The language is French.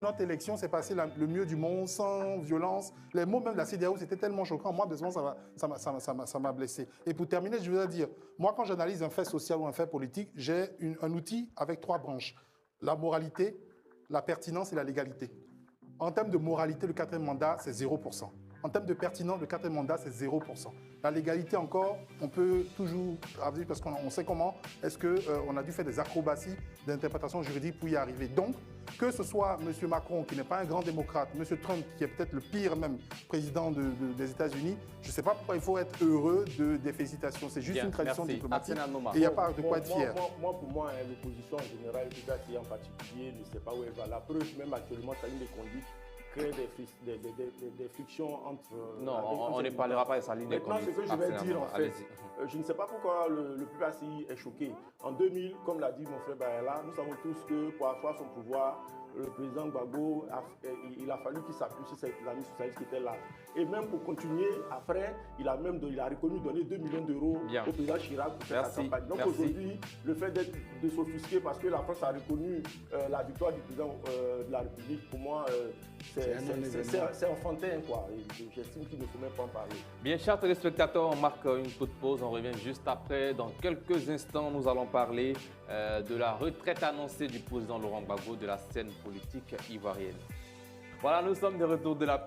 Notre élection s'est passée le mieux du monde, sans violence. Les mots même de la CEDEAO, c'était tellement choquant. Moi, personnellement, ça m'a blessé. Et pour terminer, je voudrais dire, moi, quand j'analyse un fait social ou un fait politique, j'ai un outil avec 3 branches. La moralité, la pertinence et la légalité. En termes de moralité, le 4e mandat, c'est 0%. En termes de pertinence, le 4e mandat, c'est 0%. La légalité encore, on peut toujours, parce qu'on sait comment, est-ce qu'on a dû faire des acrobaties d'interprétation juridique pour y arriver. Donc, que ce soit M. Macron, qui n'est pas un grand démocrate, M. Trump, qui est peut-être le pire même président des États-Unis, je ne sais pas pourquoi il faut être heureux des félicitations. C'est juste une tradition diplomatique et il n'y a pas de quoi être fier. Pour moi, l'opposition en général, et en particulier, ne sait pas où elle va. La preuve, même actuellement, ça a une des conduites créer des frictions entre... Non, on ne parlera pas de sa ligne de conduite. Maintenant, ce que je vais dire, en fait, je ne sais pas pourquoi le PPACI est choqué. En 2000, comme l'a dit mon frère Bayala, nous savons tous que pour asseoir son pouvoir, le président Gbagbo, il a fallu qu'il s'appuie sur cette l'ami socialiste qui était là. Et même pour continuer, après, il a reconnu donner 2 millions d'euros au président Chirac pour faire sa campagne. Donc aujourd'hui, le fait de s'offusquer parce que la France a reconnu la victoire du président de la République, pour moi, c'est enfantin, quoi. J'estime qu'il ne faut même pas en parler. Bien, chers téléspectateurs, on marque une toute pause. On revient juste après. Dans quelques instants, nous allons parler de la retraite annoncée du président Laurent Gbagbo de la scène politique ivoirienne. Voilà, nous sommes de retour de la